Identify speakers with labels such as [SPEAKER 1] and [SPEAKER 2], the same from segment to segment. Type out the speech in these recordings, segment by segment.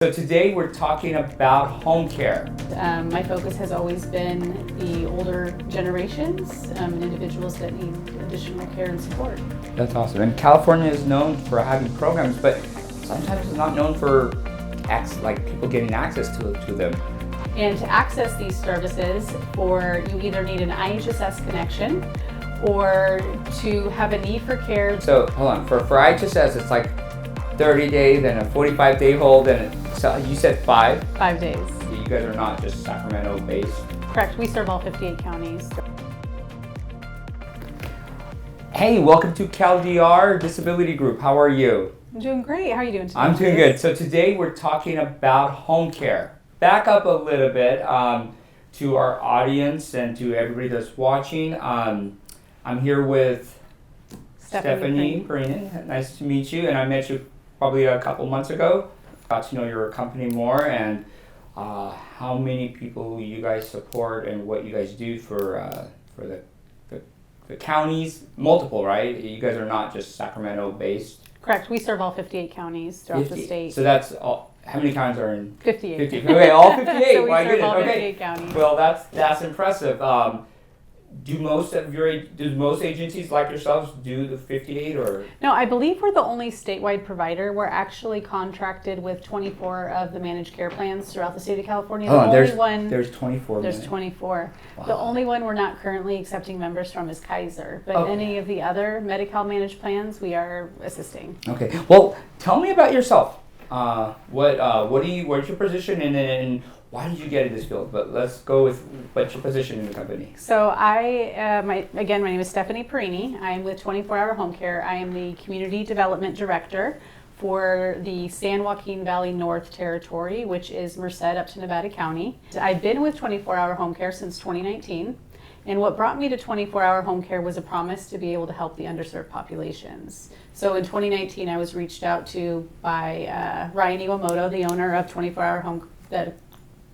[SPEAKER 1] So today we're talking about home care.
[SPEAKER 2] My focus has always been the older generations and individuals that need additional care and support.
[SPEAKER 1] That's awesome. And California is known for having programs, but sometimes it's not known for people getting access to them.
[SPEAKER 2] And to access these services, you either need an IHSS connection or to have a need for care.
[SPEAKER 1] So hold on, for IHSS it's like 30 days, then a 45-day hold, and so you said 5?
[SPEAKER 2] 5 days.
[SPEAKER 1] You guys are not just Sacramento based?
[SPEAKER 2] Correct, we serve all 58 counties.
[SPEAKER 1] Hey, welcome to CALDR Disability Group. How are you?
[SPEAKER 2] I'm doing great. How are you doing today?
[SPEAKER 1] I'm doing good. So today we're talking about home care. Back up a little bit to our audience and to everybody that's watching. I'm here with Stephanie Perrine. Nice to meet you, and I met you probably a couple months ago. Got to know your company more and how many people you guys support and what you guys do for the counties. Multiple, right? You guys are not just Sacramento based.
[SPEAKER 2] Correct. We serve all 58 counties throughout the state.
[SPEAKER 1] So that's all. How many counties are in?
[SPEAKER 2] 58.
[SPEAKER 1] 50. Okay, all 58.
[SPEAKER 2] So we
[SPEAKER 1] My
[SPEAKER 2] serve
[SPEAKER 1] goodness.
[SPEAKER 2] all
[SPEAKER 1] Okay.
[SPEAKER 2] 58 counties.
[SPEAKER 1] Well, that's impressive. Do most agencies like yourselves do the 58 or?
[SPEAKER 2] No, I believe we're the only statewide provider. We're actually contracted with 24 of the managed care plans throughout the state of California.
[SPEAKER 1] There's 24.
[SPEAKER 2] There's 24.
[SPEAKER 1] Wow.
[SPEAKER 2] The only one we're not currently accepting members from is Kaiser, but
[SPEAKER 1] Okay.
[SPEAKER 2] any of the other Medi-Cal managed plans we are assisting.
[SPEAKER 1] Okay. Well, tell me about yourself. What's your position and why did you get in this field? But let's go with what's your position in the company.
[SPEAKER 2] So my name is Stephanie Perrine. I am with 24 Hour Home Care. I am the Community Development Director for the San Joaquin Valley North Territory, which is Merced up to Nevada County. I've been with 24 Hour Home Care since 2019. And what brought me to 24 Hour Home Care was a promise to be able to help the underserved populations. So in 2019, I was reached out to by Ryan Iwamoto, the owner of 24 Hour Home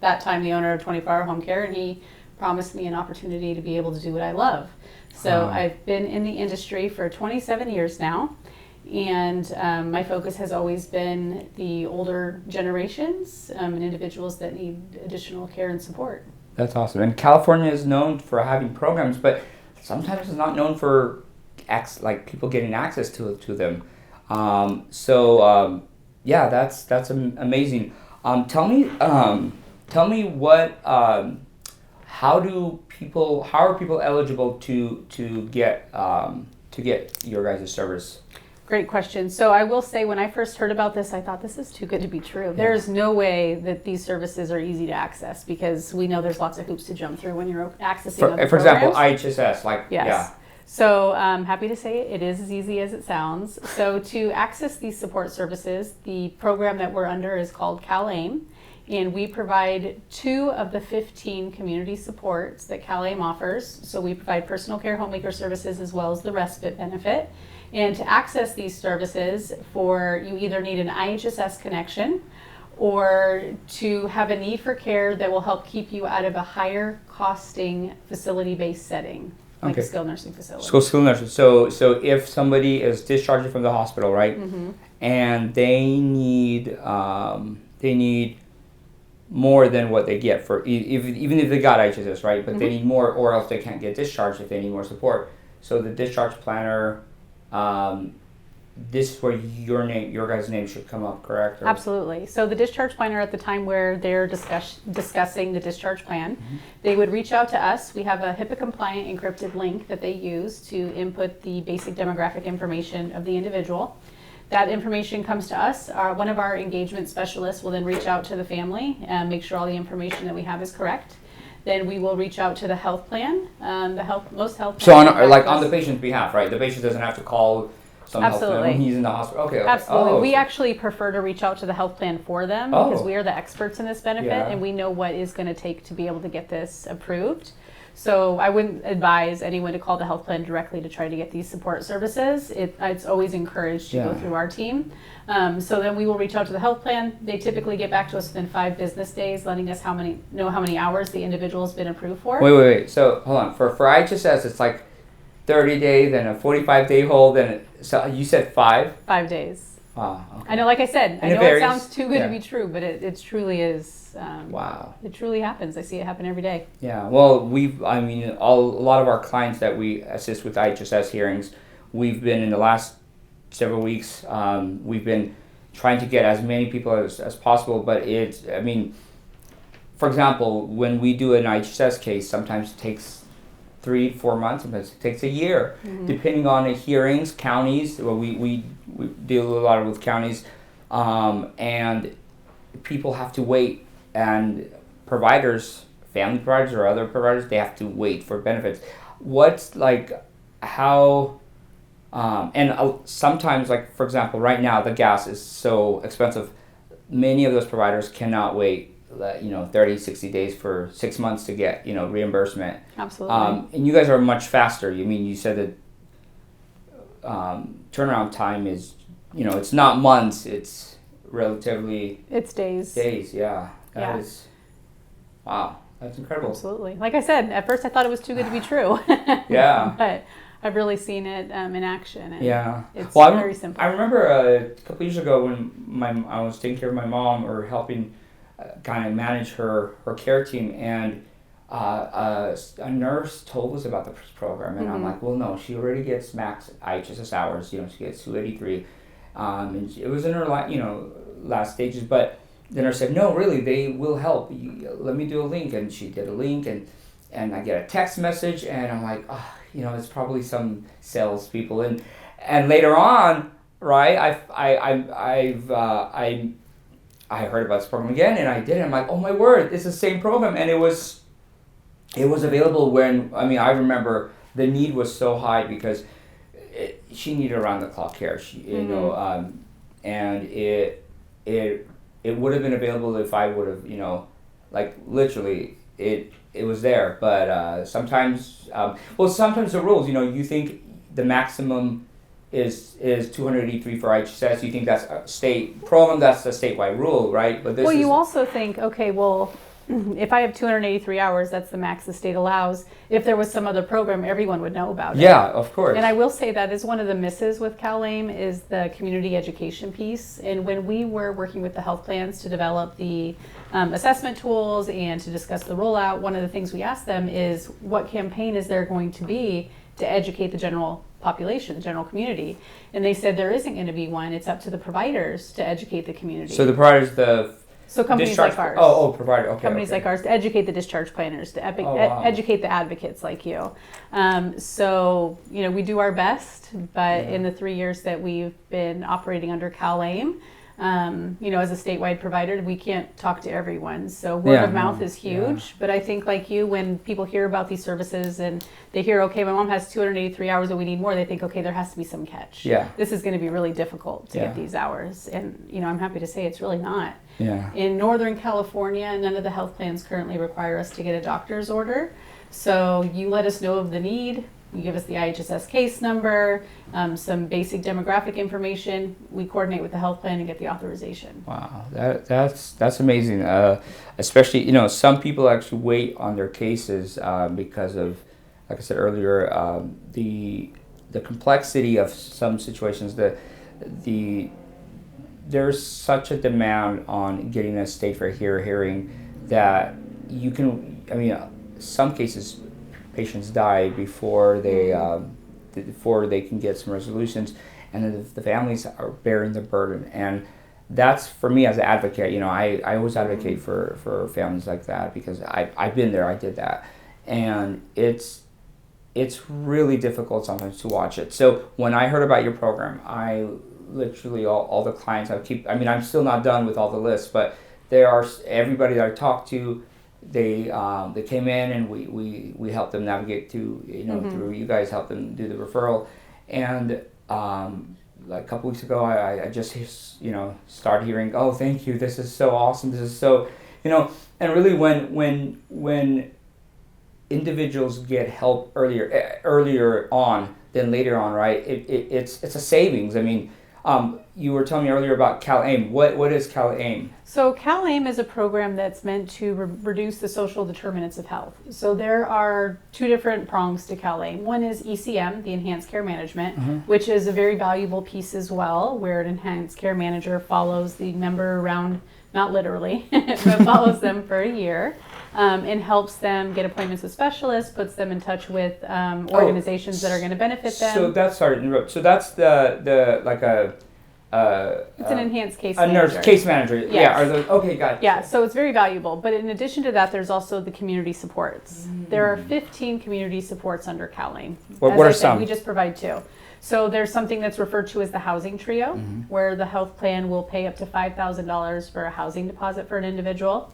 [SPEAKER 2] that time the owner of 24 Hour Home Care, and he promised me an opportunity to be able to do what I love. So I've been in the industry for 27 years now, and my focus has always been the older generations and individuals that need additional care and support.
[SPEAKER 1] That's awesome. And California is known for having programs, but sometimes it's not known for people getting access to them. Yeah, that's amazing. Tell me what how are people eligible to get your guys' service?
[SPEAKER 2] Great question. So I will say, when I first heard about this, I thought this is too good to be true. There is no way that these services are easy to access, because we know there's lots of hoops to jump through when you're accessing other
[SPEAKER 1] For example,
[SPEAKER 2] programs.
[SPEAKER 1] IHSS,
[SPEAKER 2] Yes.
[SPEAKER 1] yeah.
[SPEAKER 2] So I'm happy to say it is as easy as it sounds. So to access these support services, the program that we're under is called CalAIM, and we provide 2 of the 15 community supports that CalAIM offers. So we provide personal care homemaker services as well as the respite benefit. And to access these services, you either need an IHSS connection or to have a need for care that will help keep you out of a higher costing facility-based setting, like a skilled nursing facility.
[SPEAKER 1] Skilled nursing. So if somebody is discharged from the hospital, right, and they need more than what they get for even if they got IHSS, right, but they need more, or else they can't get discharged if they need more support. So the discharge planner. This is where your guys' name should come up, correct? Or?
[SPEAKER 2] Absolutely. So the discharge planner, at the time where they're discussing the discharge plan, they would reach out to us. We have a HIPAA-compliant encrypted link that they use to input the basic demographic information of the individual. That information comes to us. One of our engagement specialists will then reach out to the family and make sure all the information that we have is correct. Then we will reach out to the health plan. Most health plans.
[SPEAKER 1] So on the patient's behalf, right? The patient doesn't have to call some health plan when he's in the hospital. Okay.
[SPEAKER 2] Absolutely. We actually prefer to reach out to the health plan for them because we are the experts in this benefit, and we know what is going to take to be able to get this approved. So I wouldn't advise anyone to call the health plan directly to try to get these support services. It's always encouraged to go through our team. So then we will reach out to the health plan. They typically get back to us within 5 business days, letting us know how many hours the individual has been approved for.
[SPEAKER 1] Wait. So hold on. For IHSS, it's like 30 days, then a 45-day hold, and so you said 5?
[SPEAKER 2] 5 days.
[SPEAKER 1] Wow. Okay.
[SPEAKER 2] I know, like I said, I
[SPEAKER 1] And it
[SPEAKER 2] know
[SPEAKER 1] varies.
[SPEAKER 2] it sounds too good
[SPEAKER 1] Yeah.
[SPEAKER 2] to be true, but it truly is.
[SPEAKER 1] Wow.
[SPEAKER 2] It truly happens. I see it happen every day.
[SPEAKER 1] Yeah. Well, a lot of our clients that we assist with IHSS hearings, we've been in the last several weeks, we've been trying to get as many people as possible, but for example, when we do an IHSS case, sometimes it takes 3-4 months, sometimes it takes a year, depending on the hearings, counties. Well, we deal a lot with counties, and people have to wait, and providers, family providers or other providers, they have to wait for benefits. What's like, how, sometimes, like, for example, right now the gas is so expensive, many of those providers cannot wait 30, 60 days for 6 months to get, reimbursement.
[SPEAKER 2] Absolutely.
[SPEAKER 1] And you guys are much faster. You said that turnaround time is, it's not months, it's relatively
[SPEAKER 2] It's days.
[SPEAKER 1] days. Yeah. That
[SPEAKER 2] Yeah.
[SPEAKER 1] is, wow, that's incredible.
[SPEAKER 2] Absolutely. Like I said, at first I thought it was too good to be true.
[SPEAKER 1] Yeah.
[SPEAKER 2] But I've really seen it in action. And
[SPEAKER 1] Yeah.
[SPEAKER 2] It's
[SPEAKER 1] Well,
[SPEAKER 2] very simple.
[SPEAKER 1] I remember a couple years ago when I was taking care of my mom or helping kind of manage her care team, and a nurse told us about the program, and I'm like, well, no, she already gets max IHSS hours. She gets 283, and it was in her last stages. But the nurse said, no, really, they will help. Let me do a link, and she did a link, and I get a text message, and I'm like, oh, it's probably some salespeople, and later on, right, I heard about this program again, and I did it. I'm like, oh my word, it's the same program, and it was available when I remember the need was so high because she needed around the clock care. And it would have been available if I would have like literally it was there. But sometimes the rules you think the maximum is 283 for IHSS. You think that's a state program, that's a statewide rule, right? But this
[SPEAKER 2] you also think, okay, well, if I have 283 hours, that's the max the state allows. If there was some other program, everyone would know about it.
[SPEAKER 1] Yeah, of course.
[SPEAKER 2] And I will say that is one of the misses with CalAIM is the community education piece. And when we were working with the health plans to develop the assessment tools and to discuss the rollout, one of the things we asked them is what campaign is there going to be to educate the general population, the general community. And they said there isn't going to be one. It's up to the providers to educate the community.
[SPEAKER 1] So the providers,
[SPEAKER 2] so companies
[SPEAKER 1] discharge,
[SPEAKER 2] like ours.
[SPEAKER 1] Oh, provider. Okay.
[SPEAKER 2] Companies like ours to educate the discharge planners, to
[SPEAKER 1] wow.
[SPEAKER 2] educate the advocates like you. So we do our best, but in the 3 years that we've been operating under CalAIM, as a statewide provider, we can't talk to everyone. So word of mouth is huge.
[SPEAKER 1] Yeah.
[SPEAKER 2] But I think like you, when people hear about these services and they hear, okay, my mom has 283 hours and we need more, they think, okay, there has to be some catch.
[SPEAKER 1] Yeah.
[SPEAKER 2] This is going to be really difficult to get these hours. And, I'm happy to say it's really not.
[SPEAKER 1] Yeah.
[SPEAKER 2] In Northern California, none of the health plans currently require us to get a doctor's order. So you let us know of the need. You give us the IHSS case number, some basic demographic information. We coordinate with the health plan and get the authorization.
[SPEAKER 1] Wow, that's amazing. Especially, some people actually wait on their cases because of, like I said earlier, the complexity of some situations. There's such a demand on getting a state fair hearing that you can. Some cases, patients die before they can get some resolutions, and then the families are bearing the burden. And that's, for me as an advocate, I always advocate for families like that because I've been there, I did that, and it's really difficult sometimes to watch it. So when I heard about your program, I literally all the clients I'm still not done with all the lists, but everybody that I talked to, they came in and we helped them navigate through you guys helped them do the referral, and like a couple weeks ago I just started hearing, oh, thank you, this is so awesome, this is so and really when individuals get help earlier on than later on, right, it's a savings. You were telling me earlier about CalAIM. What is CalAIM?
[SPEAKER 2] So CalAIM is a program that's meant to reduce the social determinants of health. So there are two different prongs to CalAIM. One is ECM, the Enhanced Care Management, which is a very valuable piece as well, where an enhanced care manager follows the member around, not literally, but follows them for a year. And helps them get appointments with specialists, puts them in touch with organizations that are going to benefit them.
[SPEAKER 1] So that's, sorry to interrupt. So that's the like
[SPEAKER 2] it's an enhanced case
[SPEAKER 1] a
[SPEAKER 2] manager.
[SPEAKER 1] nurse case manager.
[SPEAKER 2] Yes.
[SPEAKER 1] Yeah. Are those, okay, got it.
[SPEAKER 2] Yeah, so it's very valuable. But in addition to that, there's also the community supports. There are 15 community supports under CalAIM.
[SPEAKER 1] What are some?
[SPEAKER 2] We just provide 2. So there's something that's referred to as the housing trio, where the health plan will pay up to $5,000 for a housing deposit for an individual.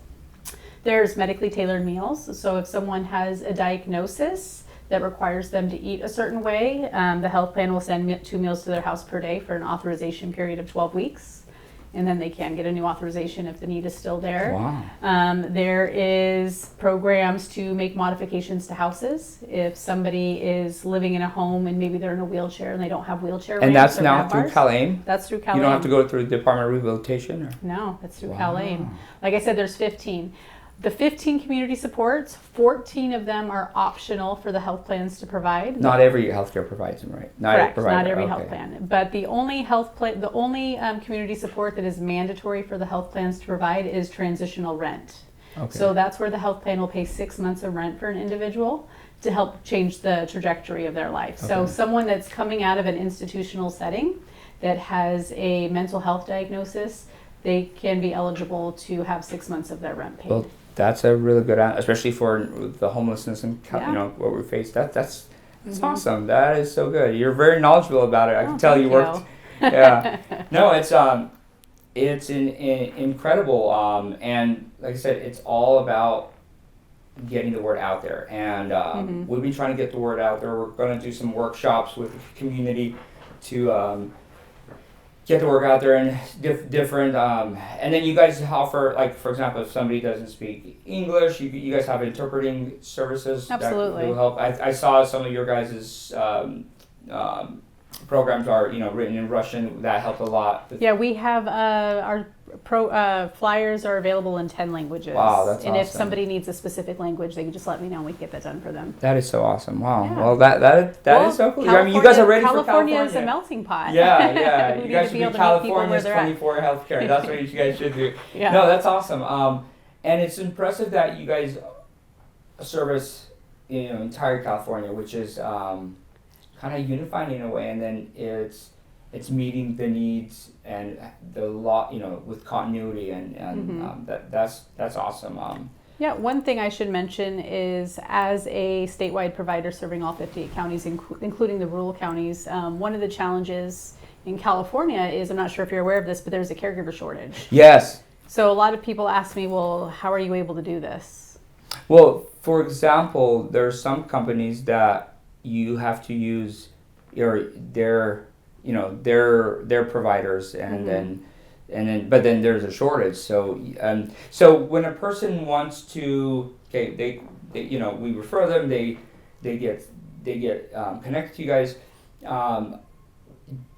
[SPEAKER 2] There's medically tailored meals. So if someone has a diagnosis that requires them to eat a certain way, the health plan will send 2 meals to their house per day for an authorization period of 12 weeks. And then they can get a new authorization if the need is still there.
[SPEAKER 1] Wow.
[SPEAKER 2] There is programs to make modifications to houses. If somebody is living in a home and maybe they're in a wheelchair and they don't have wheelchair
[SPEAKER 1] And
[SPEAKER 2] ramps
[SPEAKER 1] that's
[SPEAKER 2] or
[SPEAKER 1] now
[SPEAKER 2] ramp
[SPEAKER 1] through
[SPEAKER 2] bars,
[SPEAKER 1] CalAIM?
[SPEAKER 2] That's through CalAIM.
[SPEAKER 1] You don't have to go through the Department of Rehabilitation? Or?
[SPEAKER 2] No, that's through
[SPEAKER 1] Wow.
[SPEAKER 2] CalAIM. Like I said, there's 15. The 15 community supports, 14 of them are optional for the health plans to provide.
[SPEAKER 1] Not every healthcare provides them, right?
[SPEAKER 2] Correct, not every health plan. But the only community support that is mandatory for the health plans to provide is transitional rent.
[SPEAKER 1] Okay.
[SPEAKER 2] So that's where the health plan will pay 6 months of rent for an individual to help change the trajectory of their life. So
[SPEAKER 1] Okay.
[SPEAKER 2] someone that's coming out of an institutional setting that has a mental health diagnosis, they can be eligible to have 6 months of their rent paid.
[SPEAKER 1] Well, that's a really good, especially for the homelessness and what we face. That's awesome. That is so good. You're very knowledgeable about it. I can tell you worked. Yeah. No, it's incredible. And like I said, it's all about getting the word out there. And we've been trying to get the word out there. We're going to do some workshops with the community to get the work out there and different. And then you guys offer, like, for example, if somebody doesn't speak English, you guys have interpreting services.
[SPEAKER 2] Absolutely.
[SPEAKER 1] That will help. I saw some of your guys' programs are written in Russian. That helped a lot.
[SPEAKER 2] Yeah, we have our flyers are available in 10 languages.
[SPEAKER 1] Wow, that's
[SPEAKER 2] and
[SPEAKER 1] awesome.
[SPEAKER 2] if somebody needs a specific language, they can just let me know and we can get that done for them.
[SPEAKER 1] That is so awesome. Wow.
[SPEAKER 2] Yeah.
[SPEAKER 1] Well, that is so cool. I mean, you guys are ready for California.
[SPEAKER 2] California is a melting pot.
[SPEAKER 1] Yeah.
[SPEAKER 2] We
[SPEAKER 1] You
[SPEAKER 2] need
[SPEAKER 1] guys
[SPEAKER 2] to
[SPEAKER 1] should
[SPEAKER 2] be
[SPEAKER 1] be
[SPEAKER 2] able to meet people where
[SPEAKER 1] California's
[SPEAKER 2] they're at.
[SPEAKER 1] 24 healthcare. That's what you guys should do.
[SPEAKER 2] Yeah.
[SPEAKER 1] No, that's awesome. And it's impressive that you guys service entire California, which is kind of unifying in a way, and then it's meeting the needs and the law, with continuity, and that's awesome.
[SPEAKER 2] Yeah, one thing I should mention is as a statewide provider serving all 58 counties, including the rural counties, one of the challenges in California is, I'm not sure if you're aware of this, but there's a caregiver shortage.
[SPEAKER 1] Yes.
[SPEAKER 2] So a lot of people ask me, well, how are you able to do this?
[SPEAKER 1] Well, for example, there are some companies that you have to use their providers, and but then there's a shortage. So when a person wants to, they we refer them, they get connected to you guys.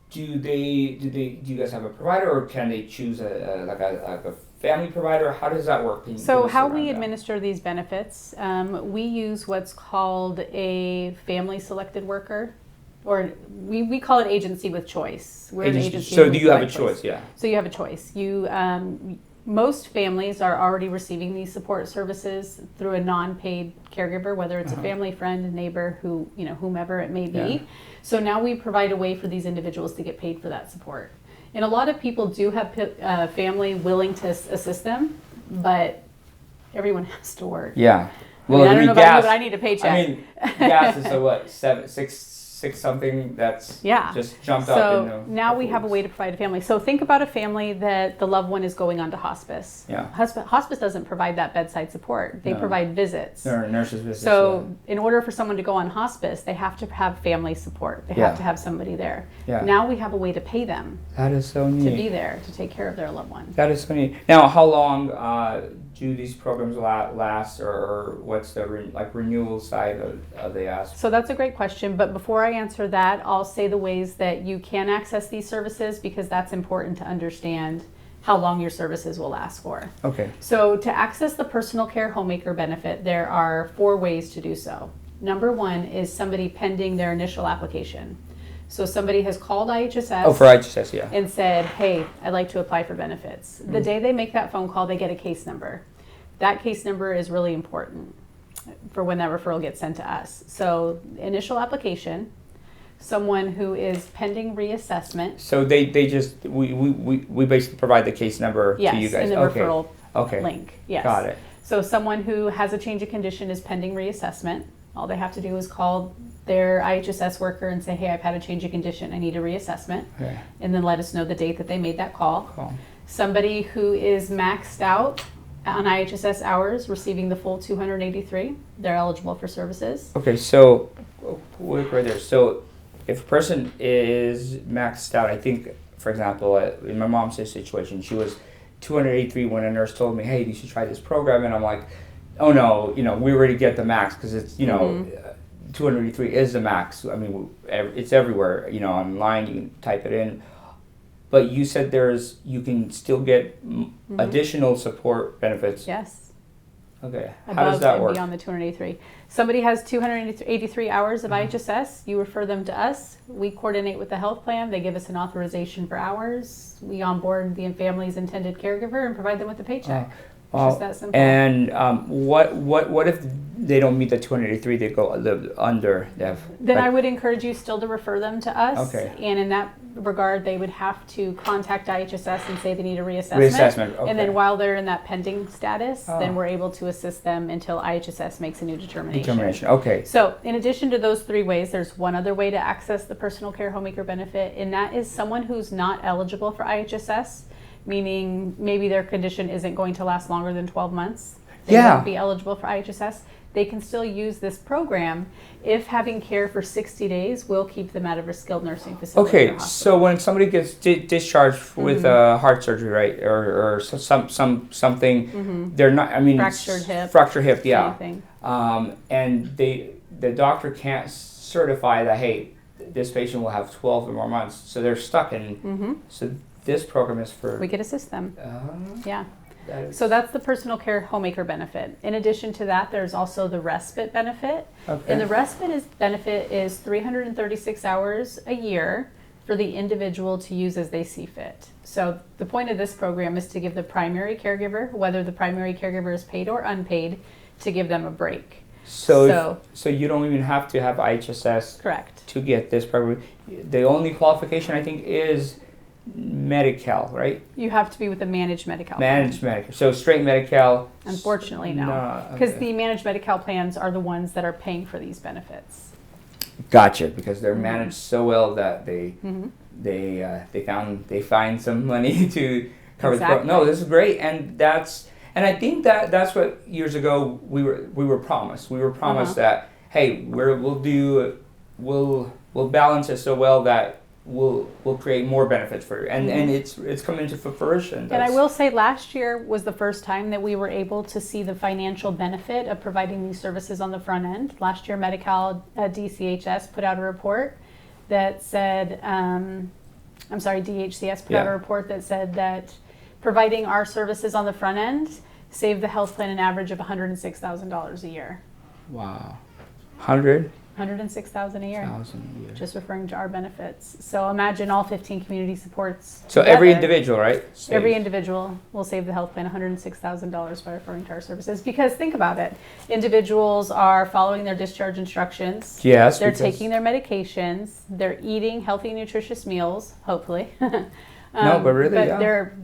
[SPEAKER 1] Do you guys have a provider, or can they choose a family provider? How does that work?
[SPEAKER 2] So how we administer these benefits, we use what's called a family selected worker, or we call it agency with choice. We're an agency.
[SPEAKER 1] So do you have a choice? Yeah.
[SPEAKER 2] So you have a choice. Most families are already receiving these support services through a non-paid caregiver, whether it's a family friend, neighbor, whomever it may be.
[SPEAKER 1] Yeah.
[SPEAKER 2] So now we provide a way for these individuals to get paid for that support. And a lot of people do have family willing to assist them, but everyone has to work.
[SPEAKER 1] Yeah.
[SPEAKER 2] Well, I don't know about you, but I need a paycheck.
[SPEAKER 1] I mean, gas is what, 6 something that's just jumped up.
[SPEAKER 2] So now we have a way to provide a family. So think about a family that the loved one is going on to hospice.
[SPEAKER 1] Yeah.
[SPEAKER 2] Hospice doesn't provide that bedside support. They provide visits.
[SPEAKER 1] There are nurses' visits.
[SPEAKER 2] So in order for someone to go on hospice, they have to have family support. They have to have somebody there.
[SPEAKER 1] Yeah.
[SPEAKER 2] Now we have a way to pay them
[SPEAKER 1] that is so neat.
[SPEAKER 2] to be there to take care of their loved one.
[SPEAKER 1] That is so neat. Now, how long do these programs last, or what's the renewal side of the ask?
[SPEAKER 2] So that's a great question, but before I answer that, I'll say the ways that you can access these services, because that's important to understand how long your services will last for.
[SPEAKER 1] Okay.
[SPEAKER 2] So to access the personal care homemaker benefit, there are 4 ways to do so. Number 1 is somebody pending their initial application. So somebody has called IHSS.
[SPEAKER 1] Oh, for IHSS, yeah.
[SPEAKER 2] And said, hey, I'd like to apply for benefits. The day they make that phone call, they get a case number. That case number is really important for when that referral gets sent to us. So initial application, someone who is pending reassessment.
[SPEAKER 1] So they just, we basically provide the case number to you guys.
[SPEAKER 2] Yes, in the referral link. Yes.
[SPEAKER 1] Got it.
[SPEAKER 2] So someone who has a change of condition is pending reassessment. All they have to do is call their IHSS worker and say, hey, I've had a change of condition, I need a reassessment.
[SPEAKER 1] Okay.
[SPEAKER 2] And then let us know the date that they made that call. Somebody who is maxed out on IHSS hours, receiving the full 283, they're eligible for services.
[SPEAKER 1] Okay, so right there. So if a person is maxed out, I think, for example, in my mom's situation, she was 283 when a nurse told me, hey, you should try this program. And I'm like, oh no, we already get the max, because it's, 283 is the max. I mean, it's everywhere, online, you can type it in. But you said you can still get additional support benefits.
[SPEAKER 2] Yes.
[SPEAKER 1] Okay. How
[SPEAKER 2] Above
[SPEAKER 1] does that
[SPEAKER 2] and
[SPEAKER 1] work?
[SPEAKER 2] beyond the 283. Somebody has 283 hours of IHSS. You refer them to us. We coordinate with the health plan. They give us an authorization for hours. We onboard the family's intended caregiver and provide them with a paycheck. Just that simple.
[SPEAKER 1] And what if they don't meet the 283? They go under.
[SPEAKER 2] Then I would encourage you still to refer them to us.
[SPEAKER 1] Okay.
[SPEAKER 2] And in that regard, they would have to contact IHSS and say they need a reassessment.
[SPEAKER 1] Okay.
[SPEAKER 2] And then while they're in that pending status, then we're able to assist them until IHSS makes a new determination.
[SPEAKER 1] Okay.
[SPEAKER 2] So in addition to those 3 ways, there's one other way to access the personal care homemaker benefit, and that is someone who's not eligible for IHSS, meaning maybe their condition isn't going to last longer than 12 months. They won't be eligible for IHSS. They can still use this program if having care for 60 days will keep them out of a skilled nursing facility.
[SPEAKER 1] Okay, so when somebody gets discharged with heart surgery, right, or something, they're not. I mean, fractured hip, yeah. And the doctor can't certify that, hey, this patient will have 12 or more months, so they're stuck in. So this program is for.
[SPEAKER 2] We could assist them. Yeah. So that's the personal care homemaker benefit. In addition to that, there's also the respite benefit.
[SPEAKER 1] Okay.
[SPEAKER 2] And the respite benefit is 336 hours a year for the individual to use as they see fit. So the point of this program is to give the primary caregiver, whether the primary caregiver is paid or unpaid, to give them a break.
[SPEAKER 1] So you don't even have to have IHSS.
[SPEAKER 2] Correct.
[SPEAKER 1] To get this program. The only qualification, I think, is Medi-Cal, right?
[SPEAKER 2] You have to be with a managed Medi-Cal
[SPEAKER 1] Managed Medi-Cal. So straight Medi-Cal.
[SPEAKER 2] Unfortunately, no. Because the managed Medi-Cal plans are the ones that are paying for these benefits.
[SPEAKER 1] Gotcha, because they're managed so well that they find some money to cover the program. No, this is great, and I think that's what years ago we were promised. We were promised that, hey, we'll balance it so well that we'll create more benefits for you, and it's coming to fruition.
[SPEAKER 2] And I will say, last year was the first time that we were able to see the financial benefit of providing these services on the front end. Last year, Medi-Cal DCHS put out a report that said, DHCS put out a report that said that providing our services on the front end saved the health plan an average of $106,000 a year.
[SPEAKER 1] Wow,
[SPEAKER 2] $106,000 a year. Just referring to our benefits. So imagine all 15 community supports.
[SPEAKER 1] So
[SPEAKER 2] together.
[SPEAKER 1] Every individual, right?
[SPEAKER 2] Every individual will save the health plan $106,000 by referring to our services. Because think about it, individuals are following their discharge instructions.
[SPEAKER 1] Yes.
[SPEAKER 2] They're taking their medications. They're eating healthy, nutritious meals, hopefully. They're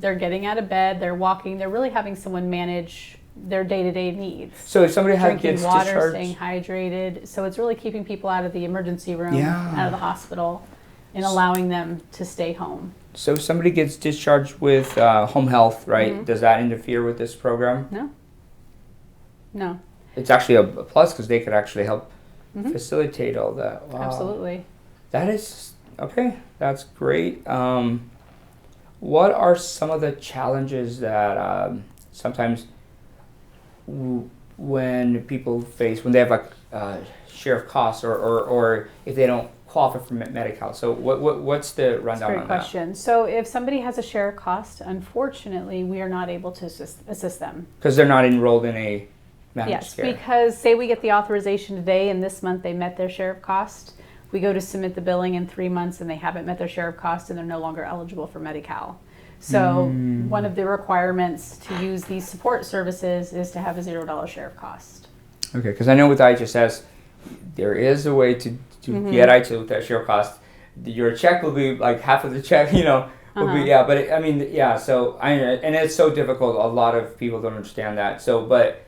[SPEAKER 2] getting out of bed. They're walking. They're really having someone manage their day-to-day needs.
[SPEAKER 1] So if somebody
[SPEAKER 2] gets water, discharged, staying hydrated, so it's really keeping people out of the emergency room, out of the hospital, and allowing them to stay home.
[SPEAKER 1] So if somebody gets discharged with home health, right? Does that interfere with this program?
[SPEAKER 2] No.
[SPEAKER 1] It's actually a plus, because they could actually help facilitate all that. Wow.
[SPEAKER 2] Absolutely.
[SPEAKER 1] That is okay. That's great. What are some of the challenges that sometimes when people when they have a share of costs or if they don't qualify for Medi-Cal. So what's the rundown
[SPEAKER 2] Great
[SPEAKER 1] on
[SPEAKER 2] question. So if somebody has a share of cost, unfortunately, we are not able to assist them.
[SPEAKER 1] Because they're not enrolled in a managed care.
[SPEAKER 2] Yes, because say we get the authorization today and this month they met their share of cost, we go to submit the billing in 3 months and they haven't met their share of cost and they're no longer eligible for Medi-Cal. So one of the requirements to use these support services is to have a $0 share of cost.
[SPEAKER 1] Okay, because I know with IHSS, there is a way to get IHSS with that share of cost. Your check will be like half of the check, will be, but so and it's so difficult. A lot of people don't understand that. So, but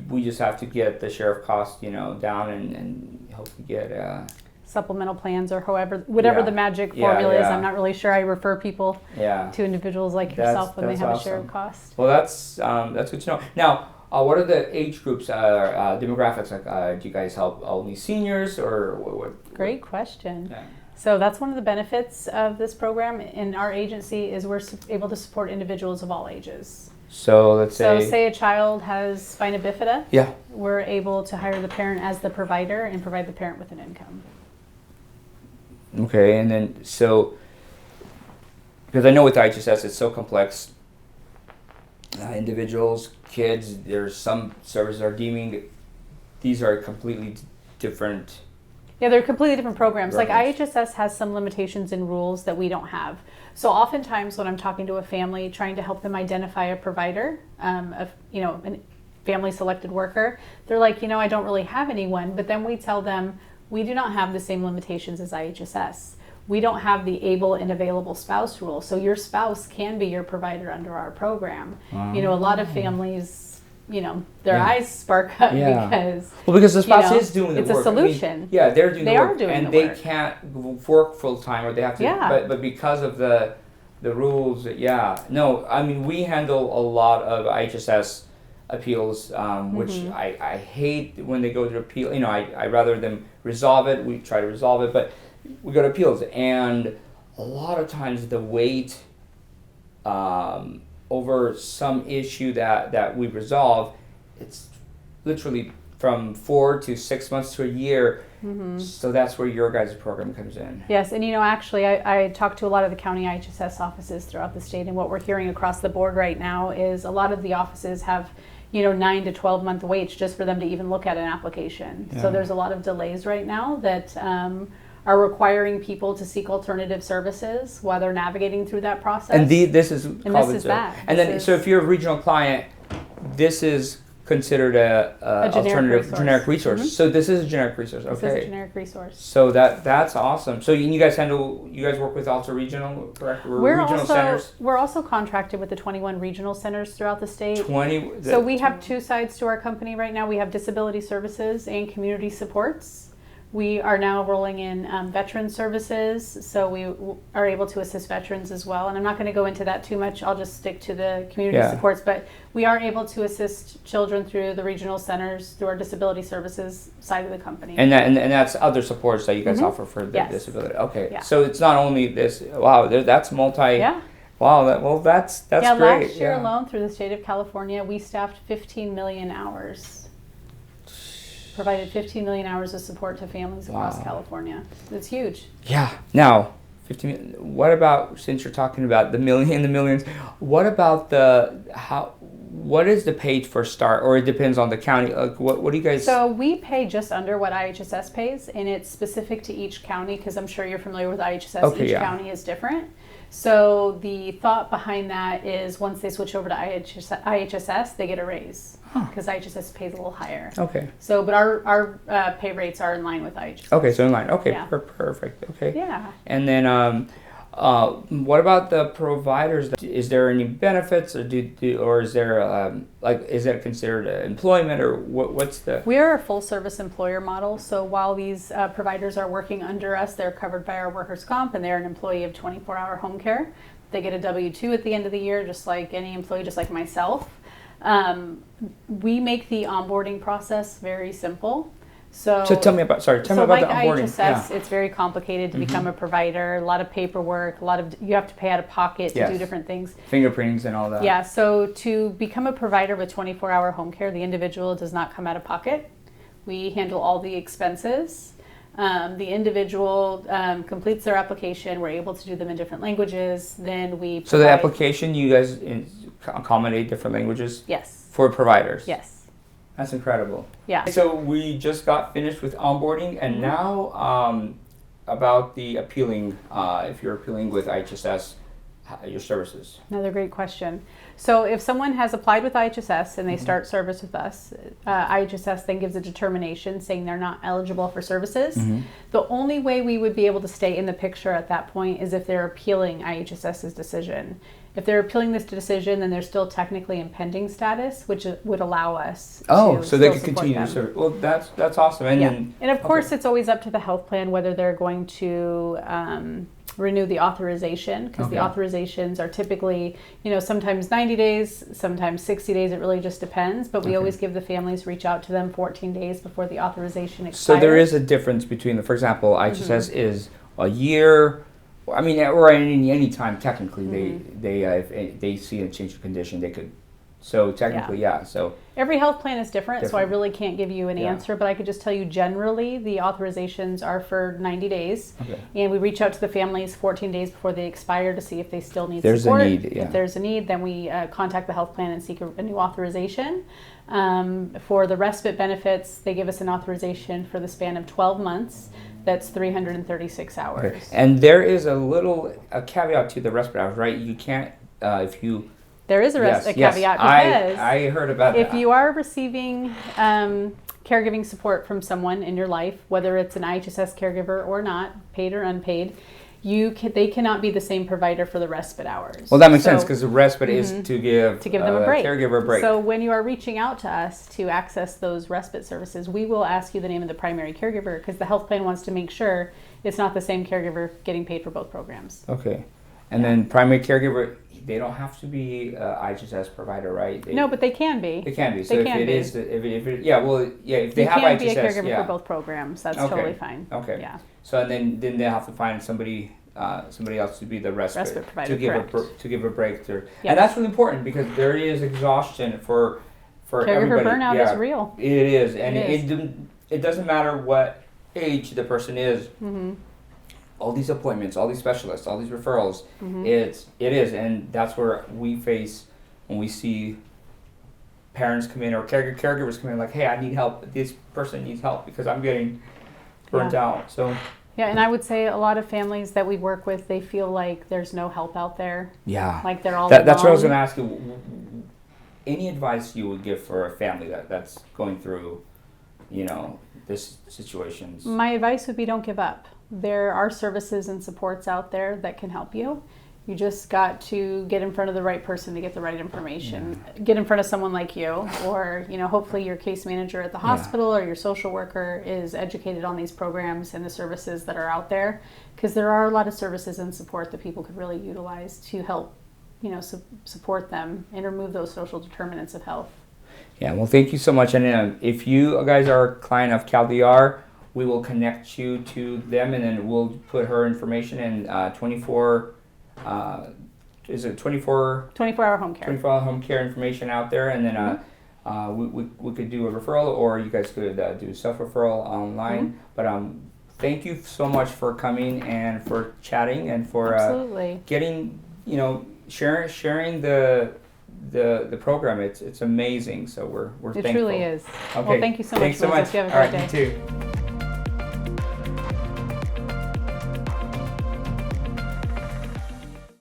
[SPEAKER 1] we just have to get the share of cost, down and hopefully get
[SPEAKER 2] supplemental plans or whatever the magic formula is. I'm not really sure. I refer people to individuals like yourself when they have a share of cost.
[SPEAKER 1] Well, that's good to know. Now, what are the age groups, demographics? Like, do you guys help only seniors or what?
[SPEAKER 2] Great question.
[SPEAKER 1] Yeah.
[SPEAKER 2] So that's one of the benefits of this program in our agency is we're able to support individuals of all ages.
[SPEAKER 1] So let's
[SPEAKER 2] say a child has spina bifida.
[SPEAKER 1] Yeah.
[SPEAKER 2] We're able to hire the parent as the provider and provide the parent with an income.
[SPEAKER 1] Okay, and then because I know with IHSS it's so complex. Individuals, kids, there's some services are deeming these are completely different.
[SPEAKER 2] Yeah, they're completely different programs. Like IHSS has some limitations and rules that we don't have. So oftentimes when I'm talking to a family, trying to help them identify a provider, a family selected worker, they're like, I don't really have anyone. But then we tell them we do not have the same limitations as IHSS. We don't have the able and available spouse rule. So your spouse can be your provider under our program. A lot of families, their eyes spark up because
[SPEAKER 1] the spouse is doing the work.
[SPEAKER 2] It's a solution.
[SPEAKER 1] They're doing the work.
[SPEAKER 2] Are doing
[SPEAKER 1] and
[SPEAKER 2] the
[SPEAKER 1] they
[SPEAKER 2] work.
[SPEAKER 1] can't work full time or they have to but because of the rules, we handle a lot of IHSS appeals, which I hate when they go to appeal. I rather them resolve it. We try to resolve it, but we go to appeals, and a lot of times the wait over some issue that we resolve, it's literally from 4 to 6 months to a year. So that's where your guys' program comes in.
[SPEAKER 2] Yes, and actually I talked to a lot of the county IHSS offices throughout the state, and what we're hearing across the board right now is a lot of the offices have 9 to 12 month waits just for them to even look at an application. So there's a lot of delays right now that are requiring people to seek alternative services while they're navigating through that process.
[SPEAKER 1] And this is so if you're a regional client, this is considered a generic resource. So this is a generic resource. Okay.
[SPEAKER 2] This is a generic resource.
[SPEAKER 1] So that's awesome. So you guys work with also regional, correct? Centers?
[SPEAKER 2] We're also contracted with the 21 regional centers throughout the state.
[SPEAKER 1] So
[SPEAKER 2] we have two sides to our company right now. We have disability services and community supports. We are now rolling in veteran services, so we are able to assist veterans as well. And I'm not going to go into that too much. I'll just stick to the community supports. But we are able to assist children through the regional centers through our disability services side of the company. And
[SPEAKER 1] that's other supports that you guys offer for the disability. Okay, so it's not only this. Wow, that's multi.
[SPEAKER 2] Yeah.
[SPEAKER 1] Wow. That's great.
[SPEAKER 2] Last year alone, through the state of California, we staffed 15 million hours. Provided 15 million hours of support to families across California. It's huge.
[SPEAKER 1] Yeah. Now, 15 million. What about, since you're talking about the millions, what about what is the pay for start, or it depends on the county? Like, what do you guys?
[SPEAKER 2] So we pay just under what IHSS pays, and it's specific to each county because I'm sure you're familiar with IHSS. Each county is different. So the thought behind that is once they switch over to IHSS, they get a raise because IHSS pays a little higher. Okay. So, but our pay rates are in line with IHSS.
[SPEAKER 1] Okay, so in line. Okay, perfect. Okay.
[SPEAKER 2] Yeah.
[SPEAKER 1] And then, what about the providers? Is there any benefits, or is there is that considered employment, or what's the?
[SPEAKER 2] We are a full service employer model. So while these providers are working under us, they're covered by our workers' comp, and they're an employee of 24-hour home care. They get a W-2 at the end of the year, just like any employee, just like myself. We make the onboarding process very simple. So
[SPEAKER 1] tell me about the onboarding.
[SPEAKER 2] IHSS, it's very complicated to become a provider. A lot of paperwork, you have to pay out of pocket to do different things.
[SPEAKER 1] Fingerprintings and all that.
[SPEAKER 2] Yeah, so to become a provider with 24-hour home care, the individual does not come out of pocket. We handle all the expenses. The individual completes their application. We're able to do them in different languages. Then we
[SPEAKER 1] So the application, you guys accommodate different languages?
[SPEAKER 2] Yes.
[SPEAKER 1] For providers?
[SPEAKER 2] Yes.
[SPEAKER 1] That's incredible.
[SPEAKER 2] Yeah.
[SPEAKER 1] So we just got finished with onboarding, and now about the appealing, if you're appealing with IHSS, your services.
[SPEAKER 2] Another great question. So if someone has applied with IHSS and they start service with us, IHSS then gives a determination saying they're not eligible for services. The only way we would be able to stay in the picture at that point is if they're appealing IHSS's decision. If they're appealing this decision, then they're still technically in pending status, which would allow us to
[SPEAKER 1] so they can
[SPEAKER 2] support
[SPEAKER 1] continue
[SPEAKER 2] them.
[SPEAKER 1] to serve. Well, that's awesome. And
[SPEAKER 2] And of course, it's always up to the health plan whether they're going to renew the authorization, because the authorizations are typically, sometimes 90 days, sometimes 60 days. It really just depends. But we always give the families, reach out to them 14 days before the authorization expires.
[SPEAKER 1] So there is a difference between, for example, IHSS is a year. I mean, or any time technically, if they see a change of condition, they could. So technically, So
[SPEAKER 2] every health plan is different, so I really can't give you an answer, but I could just tell you generally the authorizations are for 90 days, and we reach out to the families 14 days before they expire to see if they still need support.
[SPEAKER 1] There's a need,
[SPEAKER 2] If there's a need, then we contact the health plan and seek a new authorization. For the respite benefits, they give us an authorization for the span of 12 months. That's 336 hours.
[SPEAKER 1] Okay. And there is a caveat to the respite hours, right? You can't, if you...
[SPEAKER 2] There is a caveat because
[SPEAKER 1] I heard about that.
[SPEAKER 2] If you are receiving caregiving support from someone in your life, whether it's an IHSS caregiver or not, paid or unpaid, they cannot be the same provider for the respite hours.
[SPEAKER 1] Well, that makes sense because the respite is to give
[SPEAKER 2] them a break.
[SPEAKER 1] Caregiver a break.
[SPEAKER 2] So when you are reaching out to us to access those respite services, we will ask you the name of the primary caregiver because the health plan wants to make sure it's not the same caregiver getting paid for both programs.
[SPEAKER 1] Okay. And then primary caregiver, they don't have to be IHSS provider, right?
[SPEAKER 2] No, but they can be.
[SPEAKER 1] They can be. So
[SPEAKER 2] they
[SPEAKER 1] if
[SPEAKER 2] can
[SPEAKER 1] it
[SPEAKER 2] be.
[SPEAKER 1] is, if they have
[SPEAKER 2] can
[SPEAKER 1] IHSS,
[SPEAKER 2] be a caregiver for both programs. That's totally fine.
[SPEAKER 1] Okay.
[SPEAKER 2] Yeah.
[SPEAKER 1] So and then they have to find somebody else to be the respite
[SPEAKER 2] provider,
[SPEAKER 1] to give a break through. And that's really important because there is exhaustion for
[SPEAKER 2] caregiver
[SPEAKER 1] everybody.
[SPEAKER 2] burnout is real.
[SPEAKER 1] It is, and it doesn't matter what age the person is. All these appointments, all these specialists, all these referrals, it is, and that's where we face when we see parents come in or caregivers come in like, hey, I need help. This person needs help because I'm getting burnt out. So.
[SPEAKER 2] Yeah, and I would say a lot of families that we work with, they feel like there's no help out there.
[SPEAKER 1] Yeah.
[SPEAKER 2] Like they're all alone.
[SPEAKER 1] That's what I was going to ask you. Any advice you would give for a family that's going through, this situations?
[SPEAKER 2] My advice would be don't give up. There are services and supports out there that can help you. You just got to get in front of the right person to get the right information. Get in front of someone like you, or hopefully your case manager at the hospital or your social worker is educated on these programs and the services that are out there, because there are a lot of services and support that people could really utilize to help support them and remove those social determinants of health.
[SPEAKER 1] Yeah, well, thank you so much. And if you guys are a client of CALDR, we will connect you to them, and then we'll put her information in 24 hour home care. 24-hour home care information out there, and then we could do a referral, or you guys could do self-referral online. But thank you so much for coming and for chatting and for getting, sharing the program. It's amazing. So we're thankful.
[SPEAKER 2] It truly is.
[SPEAKER 1] Okay.
[SPEAKER 2] Well, thank you so much.
[SPEAKER 1] Thanks so much.
[SPEAKER 2] You have a
[SPEAKER 1] All
[SPEAKER 2] great
[SPEAKER 1] right,
[SPEAKER 2] day.
[SPEAKER 1] you too.